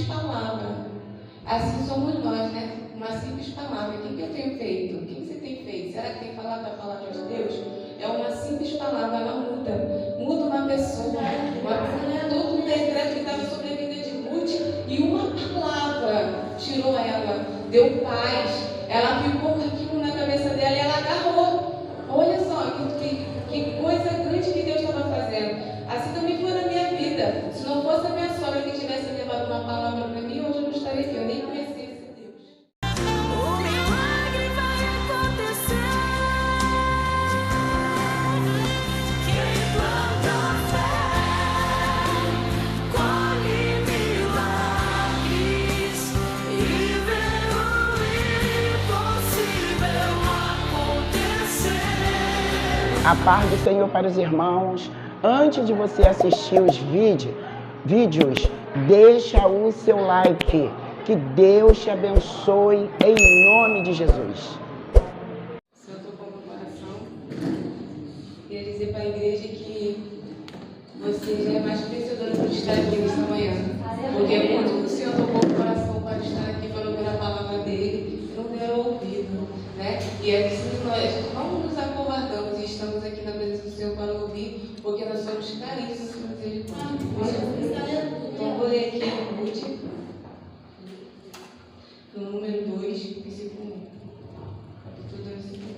palavra. Assim somos nós, né? Uma simples palavra. O que eu tenho feito? O que você tem feito? Será que tem falado a palavra de Deus? É uma simples palavra, ela muda. Muda uma pessoa. Todo um decreto que estava sobre a vida de Ruth, e uma palavra tirou ela, deu paz. Ela ficou com aquilo na cabeça dela e ela agarrou. Olha só que coisa grande que Deus estava fazendo. Assim também foi na minha vida. Se não fosse a minha sogra que tivesse levado uma palavra para mim, hoje eu não estaria aqui. Eu nem conhecia esse Deus. O milagre vai acontecer. Quem planta fé, colhe milagres e vê o impossível acontecer. A paz do Senhor para os irmãos. Antes de você assistir os vídeos, deixa o seu like. Que Deus te abençoe em nome de Jesus. O Senhor tocou meu coração. Queria dizer para a igreja que você já é mais merecedora por estar aqui nesta manhã. Porque é muito que o Senhor tocou o coração para estar aqui, para ouvir a palavra dele, não deram ouvido, né? E é assim que nós não nos acovardamos e estamos aqui na presença do Senhor para ouvir, porque nós somos carentes do Senhor misericórdia. Então, vou ler aqui Ruth, no número 2, versículo 1. Capítulo 2, versículo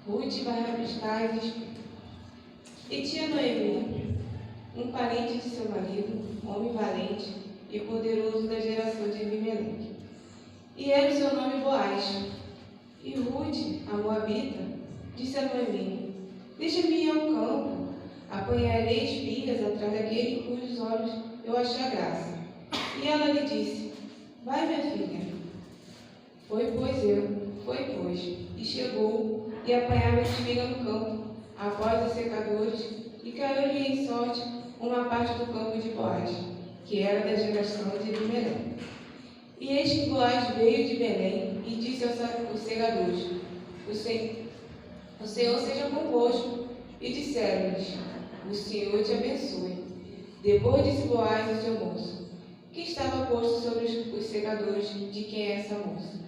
1. Ruth vai rabiscar e despir. E tinha Noemi, um parente de seu marido, homem valente e poderoso da geração de Elimeleque. E era o seu nome Boaz. E Ruth, a moabita, disse a Noemi: deixa-me ir ao campo, apanharei espigas atrás daquele cujos olhos eu achar graça. E ela lhe disse: vai, minha filha. Foi, pois, e chegou e apanhava espiga no campo, após os secadores, e caiu-lhe em sorte uma parte do campo de Boaz, que era da geração de Elimeleque. E eis que Boaz veio de Belém e disse aos segadores: o Senhor seja convosco. E disseram-lhes: o Senhor te abençoe. Depois disse Boaz ao seu moço, que estava posto sobre os segadores: de quem é essa moça?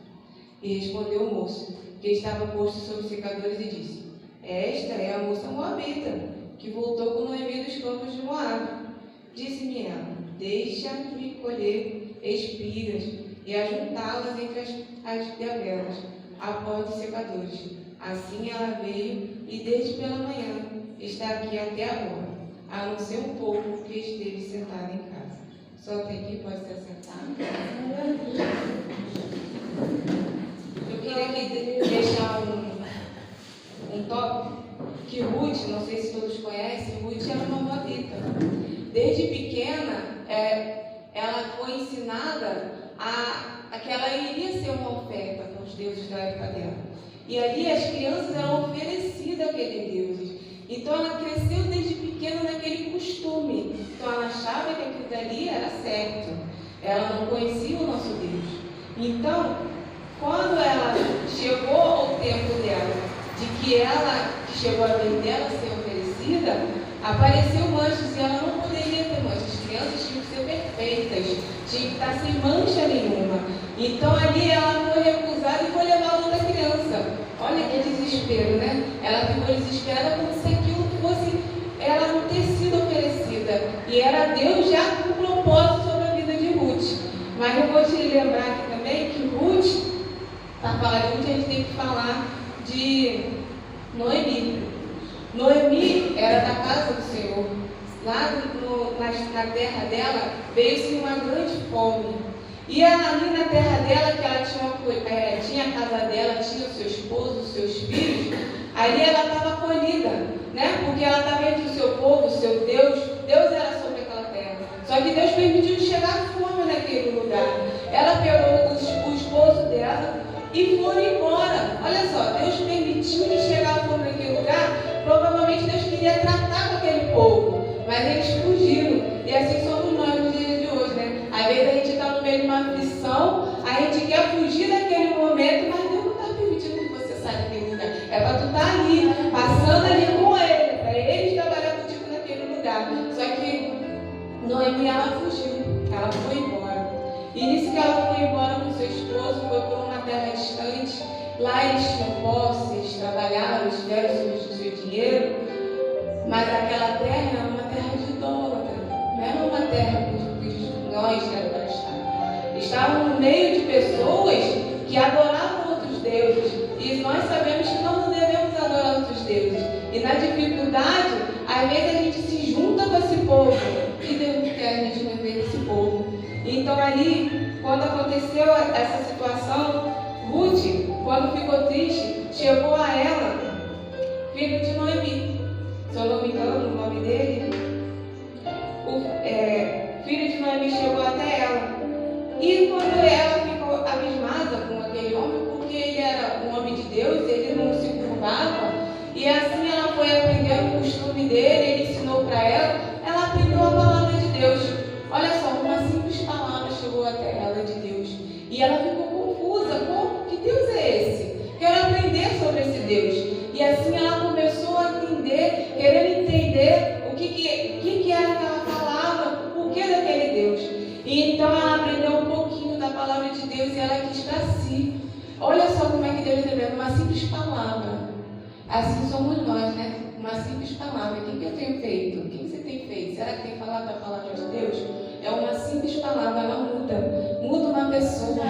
E respondeu o moço, que estava posto sobre os secadores, e disse: esta é a moça moabita, que voltou com Noemi dos campos de Moabe. Disse-me ela: deixa-me colher espigas e ajuntá-las entre as gabelas, após os secadores. Assim ela veio, e desde pela manhã está aqui até agora, a não ser um pouco que esteve sentada em casa. Só até aqui, pode se assentar. Eu queria aqui deixar um tópico que Ruth, não sei se todos conhecem, Ruth era uma moabita. Desde pequena, ela foi ensinada a que ela iria ser uma oferta para os deuses da época dela. E ali as crianças eram oferecidas àqueles deuses. Então ela cresceu desde pequena naquele costume. Então ela achava que aquilo dali era certo. Ela não conhecia o nosso Deus. Então, quando ela chegou ao tempo dela, de que ela chegou a vez dela ser oferecida, apareceu manchas e ela não poderia ter manchas. As crianças tinham que ser perfeitas, tinham que estar sem mancha nenhuma. Então ali ela foi recusada e foi levar a outra criança. Olha que desespero, né? Ela ficou desesperada como se aquilo fosse ela não ter sido oferecida. E era Deus já com propósito sobre a vida de Ruth. Mas eu vou te lembrar aqui também que Ruth, para falar de Ruth, a gente tem que falar de Noemi. Noemi era da casa do Senhor. Lá na terra dela veio-se uma grande fome. E ela ali na terra dela, que ela tinha a casa dela, tinha o seu esposo, os seus filhos, ali ela estava acolhida, né? Porque ela estava entre o seu povo, o seu Deus. Deus era sobre aquela terra. Só que Deus permitiu chegar fome naquele lugar. Ela pegou o esposo dela e foram embora. Olha só, Deus permitiu chegar fome naquele lugar. Provavelmente Deus queria tratar com aquele povo, mas eles fugiram. E assim somos nós no dia de hoje, né? Às vezes a gente está no meio de uma aflição, a gente quer fugir daquele momento, mas Deus não está permitindo que você saia daquele lugar. É para tu estar ali, passando ali com Ele, para Ele trabalhar contigo naquele lugar. Só que Noemi, ela fugiu, ela foi embora. E nisso que ela foi embora com seu esposo, foi por uma terra distante. Lá eles tinham posses, trabalharam, eles tiveram o seu dinheiro, mas aquela terra era uma terra de idólatra, não era uma terra que nós éramos para estar. Estavam no meio de pessoas que adoravam outros deuses, e nós sabemos que nós não devemos adorar outros deuses. E na dificuldade, às vezes a gente se junta com esse povo, e Deus quer a gente viver desse povo. Então ali, quando aconteceu essa situação, Ruth, quando ficou triste, chegou a ela, filho de Noemi, se eu não me engano o nome dele, filho de Noemi chegou até ela. E quando ela ficou abismada com aquele homem, porque ele era um homem de Deus, ele não se curvava, e assim ela foi aprendendo o costume dele, ele ensinou para ela aprendeu a palavra de Deus. Olha só, uma simples palavra chegou até ela de Deus. E ela ficou confusa, que Deus é esse? Quero aprender sobre esse Deus. E assim ela começou a entender, querendo entender o que era aquela palavra, o porquê daquele Deus. E então ela aprendeu um pouquinho da palavra de Deus e ela quis para si. Olha só como é que Deus revela, uma simples palavra. Assim somos nós, né? Uma simples palavra. O que eu tenho feito? O que você tem feito? Será que tem falado a palavra de Deus? É uma simples palavra, ela muda uma pessoa.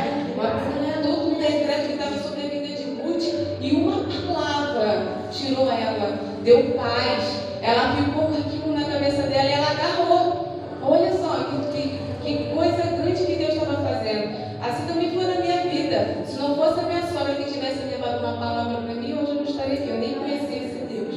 Todo um decreto que estava sobre a vida de Ruth, e uma palavra tirou ela, deu paz. Ela ficou com aquilo na cabeça dela e ela agarrou. Olha só que coisa grande que Deus estava fazendo. Assim também foi na minha vida. Se não fosse a minha sogra que tivesse levado uma palavra para mim, hoje eu não estaria aqui. Eu nem conhecia esse Deus.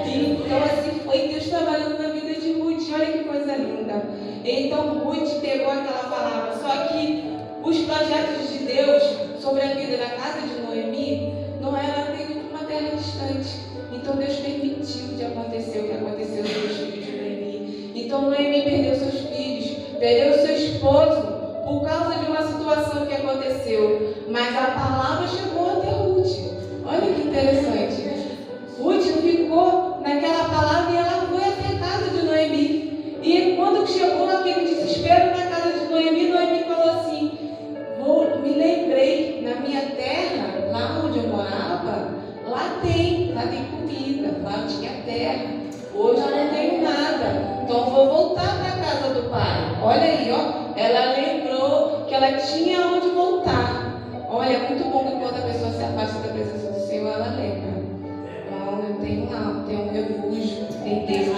Então assim foi Deus trabalhando na vida de Ruth. Olha que coisa linda. Então Ruth pegou aquela palavra. Só que os projetos de Deus sobre a vida da casa de Noemi não era ter uma terra distante. Então Deus permitiu de acontecer o que aconteceu com os filhos de Noemi. Então Noemi perdeu seus filhos, perdeu seu esposo por causa de uma situação que aconteceu. Mas a palavra chegou até Ruth. Olha que interessante. Ruth ficou naquela palavra e ela foi até a casa de Noemi. E quando chegou aquele desespero na casa de Noemi, Noemi falou assim: me lembrei, na minha terra, lá onde eu morava, lá tem comida, lá tinha terra. Hoje eu não tenho nada, então vou voltar para a casa do pai. Olha aí, ó, ela lembrou que ela tinha onde voltar. Olha, é muito bom que quando a pessoa se afasta da presença do Senhor, ela lembra. Não, eu tenho lá, tem um refúgio em Deus.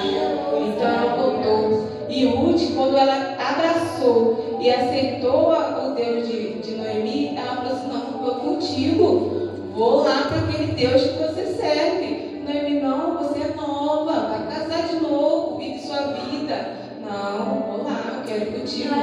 Então ela voltou. E Ruth, quando ela abraçou e aceitou o Deus de Noemi, ela falou assim: não, eu vou contigo, vou lá para aquele Deus que você serve. Noemi: não, você é nova, vai casar de novo, vive sua vida. Não, vou lá, eu quero ir contigo.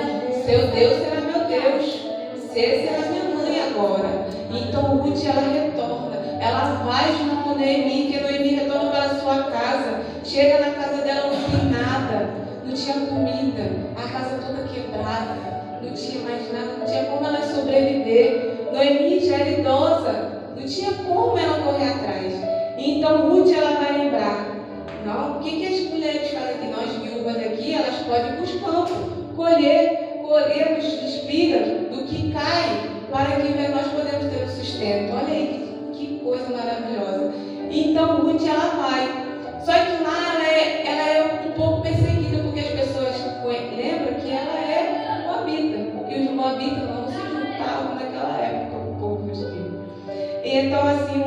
Seu Deus será meu Deus, você será minha mãe agora. Então Ruth, ela retorna, ela vai junto com Noemi, que Noemi retorna para a sua casa. Chega na casa dela, não tem nada, não tinha comida, a casa toda quebrada, não tinha mais nada, não tinha como ela sobreviver. Noemi já era idosa, não tinha como ela correr atrás. Então Ruth, ela vai lembrar: não, o que as mulheres fazem aqui? Nós viúvas aqui, elas podem ir para os campos, colher os espigas do que cai, para que nós podemos ter o sustento. Olha aí, que coisa maravilhosa. Então Ruth, ela vai. Só que lá ela é um pouco perseguida, porque as pessoas lembram que ela é moabita, e os moabitas não se juntavam naquela época com o povo de Deus. Então assim,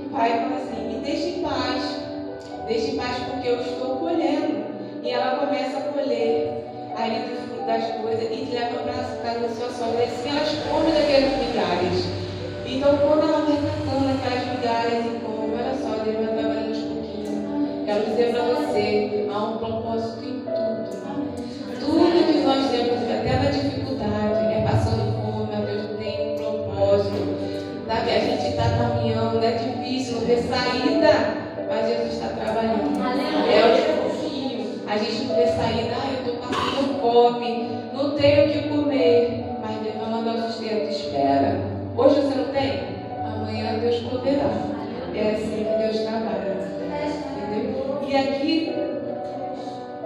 o pai fala assim: me deixe em paz porque eu estou colhendo. E ela começa a colher ali do fruto das coisas e leva para a casa da sua sogra, e assim elas comem daqueles migalhas. Então quando ela vai catando aquelas migalhas e come, olha só, Deus vai trabalhando aos pouquinhos. Quero dizer para você, há um propósito em tudo. Tudo que nós temos, até na dificuldade, passando fome, Deus tem um propósito. Sabe? A gente está caminhando, é difícil, não vê saída, mas Jesus está trabalhando. É um pouquinho. A gente não vê saída: eu estou passando fome, não tenho o que comer, mas Deus vai mandar o sustento. Espera. Hoje você não tem? Amanhã Deus proverá. É assim que Deus trabalha. Entendeu? E aqui,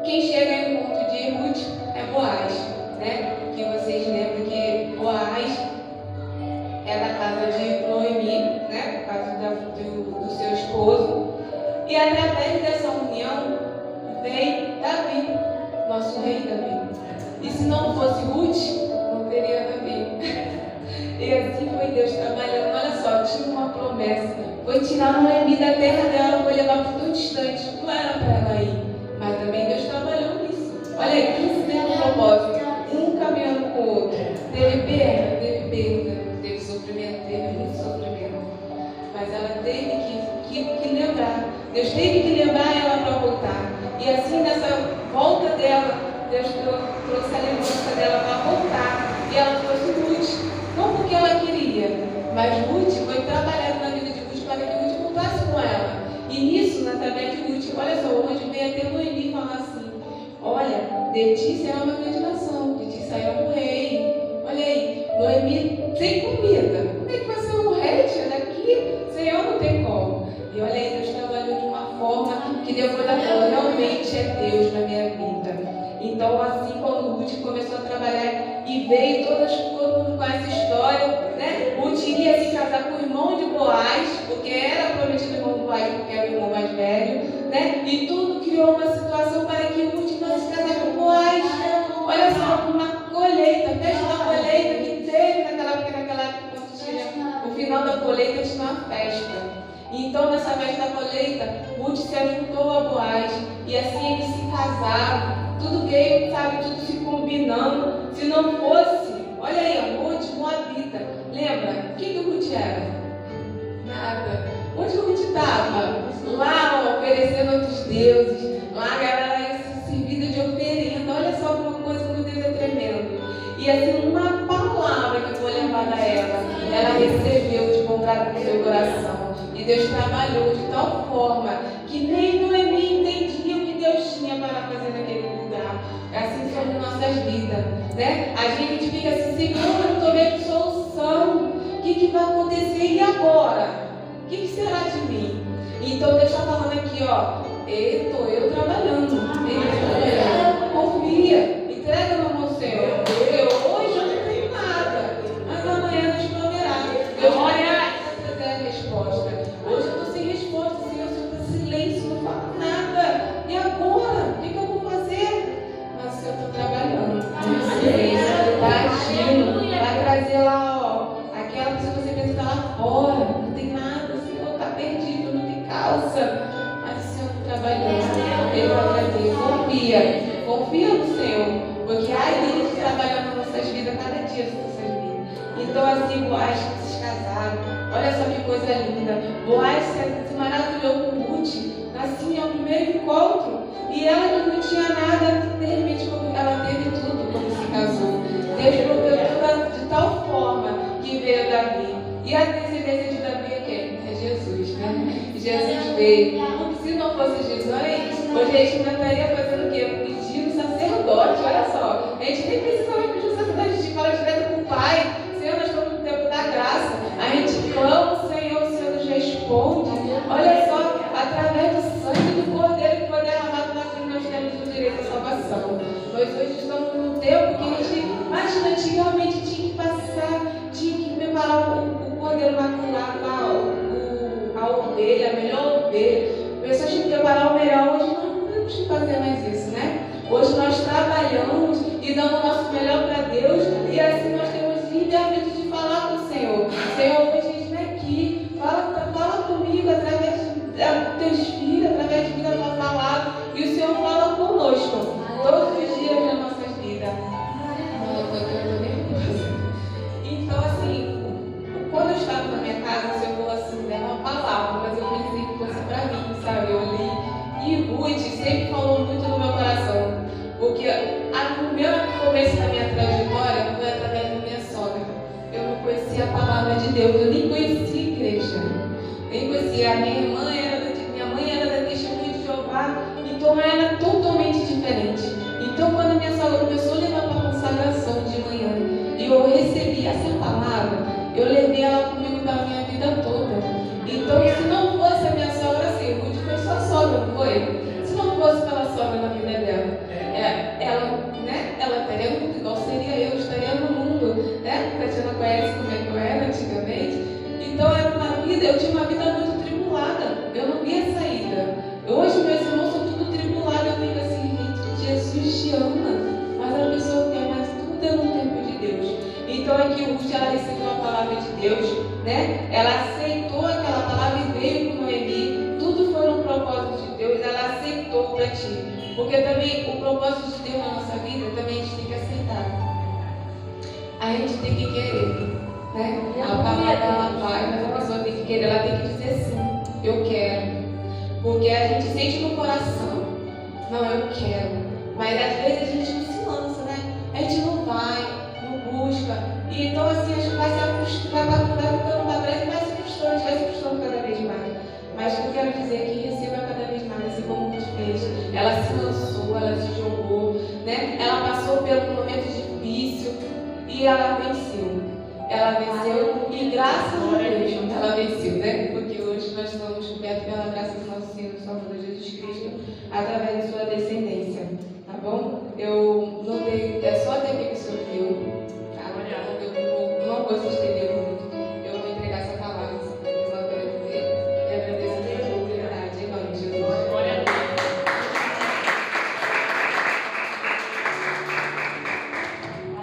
quem chega em encontro de Ruth nosso rei Davi. E se não fosse Ruth, não teria Davi. E assim foi Deus trabalhando. Olha só, tinha uma promessa. Foi tirar Noemi da terra dela, foi levar para tão distante. Não era para ela ir. Mas também Deus trabalhou nisso. Olha aí, que mesmo propósito. Um caminhando com o outro. Teve perda, teve sofrimento, teve muito sofrimento. Mas ela teve que lembrar. Deus teve que lembrar ela para voltar. E assim, nessa volta dela, Deus trouxe a lembrança dela para voltar. E ela trouxe Ruth. Não porque ela queria, mas Ruth foi trabalhada na vida de Ruth para que Ruth voltasse com ela. E nisso, através de Ruth, olha só, onde veio até Noemi falar assim: olha, de ti será uma grande nação, de ti sairá um rei. Olha aí, Noemi sem comida. Como é que vai ser um rei? Tia, daqui, Senhor, não tem como. E olha aí, Deus trabalhou de uma forma que Deus foi da forma, realmente é Deus na minha vida. Então, assim, quando Ruth começou a trabalhar e veio todo mundo com essa história, né? Ruth iria se casar com o irmão de Boaz, porque era prometido o irmão de Boaz, porque era o irmão mais velho, né? E tudo criou uma situação para que Ruth não se casasse com Boaz. Olha só, uma colheita, festa da colheita que teve naquela época, quando tinha o final da colheita, tinha uma festa. Então, nessa festa da colheita, Ruth se juntou a Boaz e assim eles se casaram. Tudo veio, sabe, tudo se combinando. Se não fosse, olha aí, a Ruth Moabita. Lembra? O que Ruth era? Nada. Onde Ruth estava? Lá, oferecendo outros deuses. Lá a galera ia se servida de oferenda. Olha só uma coisa que Deus é tremendo. E assim, uma palavra que foi levada a ela recebeu de bom grado no seu coração. E Deus trabalhou de tal forma que nem Noemi entendia o que Deus tinha para fazer naquele lugar. Assim sobre nossas vidas, né? A gente fica assim: Senhor, eu não estou vendo solução. O que vai acontecer? E agora? O que será de mim? Então Deus está falando aqui, ó. Estou eu trabalhando. Confia. Entrega na mão do Senhor. Hoje eu não tenho nada, mas amanhã Deus proverá. Deus vai trazer a resposta. Hoje eu estou sem resposta, Senhor. Eu estou em silêncio, não falo nada. E agora? O que eu vou fazer? Mas eu estou trabalhando. Está agindo. Vai trazer lá, ó. Aquela pessoa que você pensa que está lá fora. Não tem nada, o Senhor está perdido, não tem calça. Mas o Senhor está trabalhando. Ele vai trazer. Confia no Senhor. Porque há Ele que trabalha nas nossas vidas, cada dia das nossas vidas. Então, assim, Boaz se casaram. Olha só que coisa linda. Boaz se maravilhou com Ruth. Assim, é o primeiro encontro. E ela que não tinha nada, de repente, ela teve tudo quando se casou. Deus proveu de tal forma que veio Davi. E a descendência de Davi é quem? É Jesus, né? Jesus veio. Se não fosse Jesus, hoje a gente ainda estaria fazendo o quê? Pedindo sacerdote, olha só. A gente nem precisa mais pedir um sacerdote, a gente fala direto com o Pai. Senhor, nós estamos no tempo da graça. A gente clama o Senhor nos responde. Olha só, através do sangue do Cordeiro que foi derramado na cruz, nós temos o direito à salvação. Nós hoje estamos num tempo que a gente, mas antigamente tinha que passar, tinha que preparar o Cordeiro maculado, a ovelha, a melhor ovelha. Pessoas tinham que preparar o melhor. Hoje nós não temos que fazer mais isso, né? Hoje nós trabalhamos e damos o nosso melhor para Deus, e assim nós temos livre-arbítrio de falar com o Senhor. Senhor, hoje a gente vem aqui, fala comigo através do teu Espírito, através de vida da tua palavra, e o Senhor fala conosco todos os dias das nossas vidas. Então, assim, quando eu estava na minha casa, o Senhor falou assim, é uma palavra, mas eu pensei que fosse para mim, sabe? Eu li. E Ruth sempre falou muito no meu coração, porque no meu começo da minha trajetória foi através da minha sogra. Eu não conhecia a palavra de Deus, eu nem conhecia a igreja, nem conhecia. A minha mãe era da Testemunha de Jeová, então era totalmente diferente. Então, quando a minha sogra começou a levar para a consagração de manhã e eu recebi essa palavra, eu levei ela comigo para a minha vida toda. Então, se não fosse a minha sogra, assim, Ruth foi sua sogra, não foi? Se não fosse pela sogra na vida dela, ela estaria no mundo, igual seria eu, estaria no mundo, né? A Tatiana conhece como é que eu era antigamente. Então, eu tinha uma vida muito tribulada, eu não via saída. Hoje, meus irmãos são tudo tribulados, eu fico assim, gente, Jesus te ama. Então aqui Ruth, ela recebeu a palavra de Deus, né? Ela aceitou aquela palavra e veio com Noemi. Tudo foi um propósito de Deus, ela aceitou para ti. Porque também o propósito de Deus na nossa vida, também a gente tem que aceitar. A gente tem que querer, né? A palavra ela vai, mas a pessoa tem que querer, ela tem que dizer sim, eu quero. Porque a gente sente no coração, não, eu quero. Mas às vezes a gente não se lança, né? A gente não vai, não busca. E então assim a gente vai se frustrando, vai ficando para trás e vai se frustrando cada vez mais. Mas o que eu quero dizer é que receba cada vez mais, assim como Ruth fez. Ela se lançou, ela se jogou, né? Ela passou por um momento difícil e ela venceu. Ela venceu e graças a Deus ela venceu, né? Porque hoje nós estamos cobertos pela